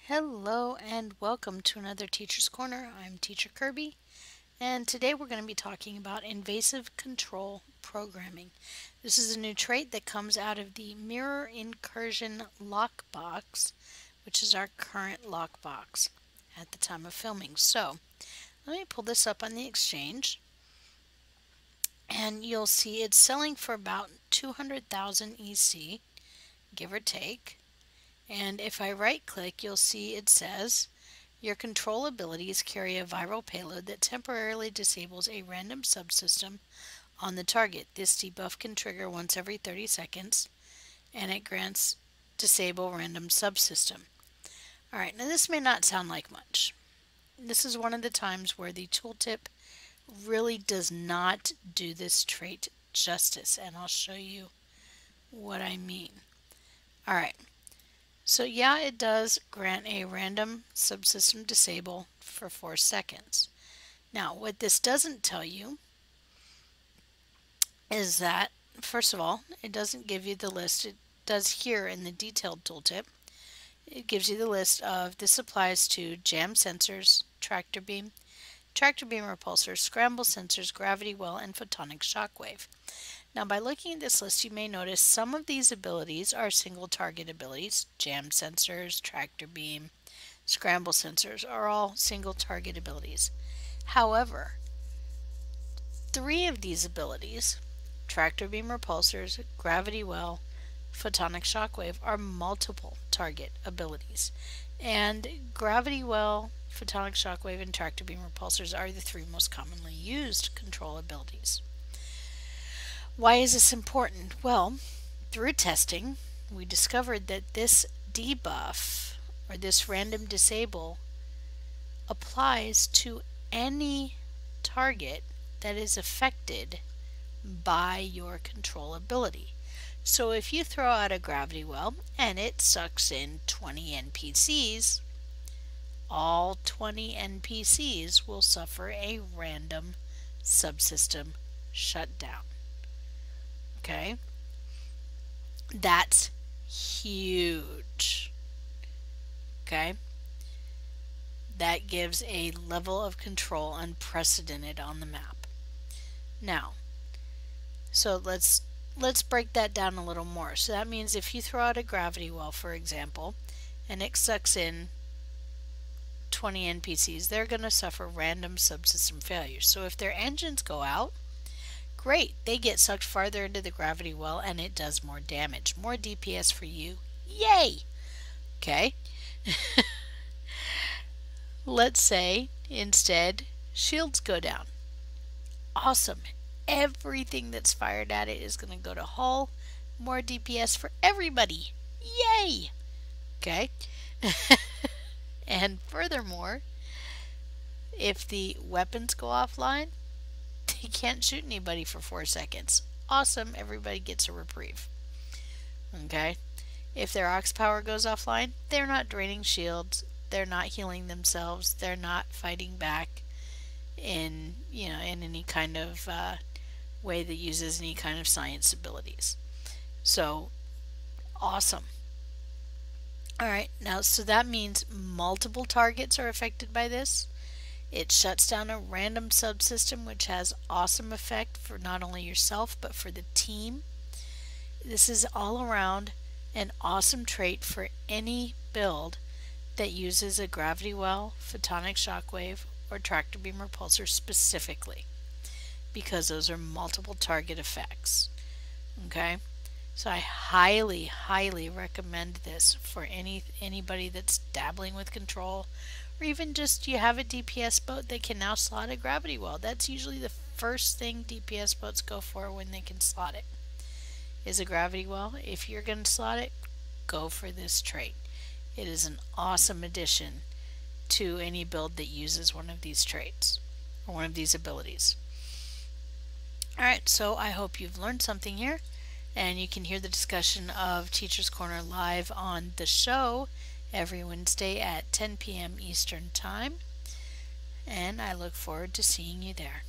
Hello and welcome to another Teacher's Corner. I'm Teacher Kirby, and today we're going to be talking about invasive control programming. This is a new trait that comes out of the mirror incursion lockbox, which is our current lockbox at the time of filming. So let me pull this up on the exchange, and you'll see it's selling for about 200,000 EC, give or take. And if I right click, you'll see it says your control abilities carry a viral payload that temporarily disables a random subsystem on the target. This debuff can trigger once every 30 seconds and it grants disable random subsystem. Alright, now this may not sound like much. This is one of the times where the tooltip really does not do this trait justice, and I'll show you what I mean. Alright. So yeah, it does grant a random subsystem disable for 4 seconds. Now, what this doesn't tell you is that, first of all, it doesn't give you the list. It does here in the detailed tooltip. It gives you the list of this applies to jam sensors, tractor beam repulsors, scramble sensors, gravity well, and photonic shockwave. Now, by looking at this list, you may notice some of these abilities are single target abilities. Jam sensors, tractor beam, scramble sensors are all single target abilities. However, 3 of these abilities, tractor beam repulsors, gravity well, photonic shockwave, are multiple target abilities. And gravity well, photonic shockwave, and tractor beam repulsors are the 3 most commonly used control abilities. Why is this important? Well, through testing, we discovered that this debuff, or this random disable, applies to any target that is affected by your control ability. So if you throw out a gravity well and it sucks in 20 NPCs, all 20 NPCs will suffer a random subsystem shutdown. Okay, that's huge. Okay, that gives a level of control unprecedented on the map. Now, so let's break that down a little more. So that means if you throw out a gravity well, for example, and it sucks in 20 NPCs, they're going to suffer random subsystem failures. So if their engines go out, great, they get sucked farther into the gravity well and it does more damage. More DPS for you. Yay! Okay. Let's say instead shields go down. Awesome. Everything that's fired at it is going to go to hull. More DPS for everybody. Yay! Okay. And furthermore, if the weapons go offline, you can't shoot anybody for 4 seconds. Awesome, everybody gets a reprieve. Okay? If their aux power goes offline, they're not draining shields, they're not healing themselves, they're not fighting back in any kind of way that uses any kind of science abilities. So, awesome. Alright, now so that means multiple targets are affected by this. It shuts down a random subsystem, which has awesome effect for not only yourself but for the team. This is all around an awesome trait for any build that uses a gravity well, photonic shockwave, or tractor beam repulsor specifically, because those are multiple target effects. Okay, so I highly, highly recommend this for anybody that's dabbling with control. Or even just you have a DPS boat that can now slot a gravity well. That's usually the first thing DPS boats go for when they can slot it, is a gravity well. If you're going to slot it, go for this trait. It is an awesome addition to any build that uses one of these traits or one of these abilities. Alright, so I hope you've learned something here, and you can hear the discussion of Teacher's Corner live on the show every Wednesday at 10 p.m. Eastern Time, and I look forward to seeing you there.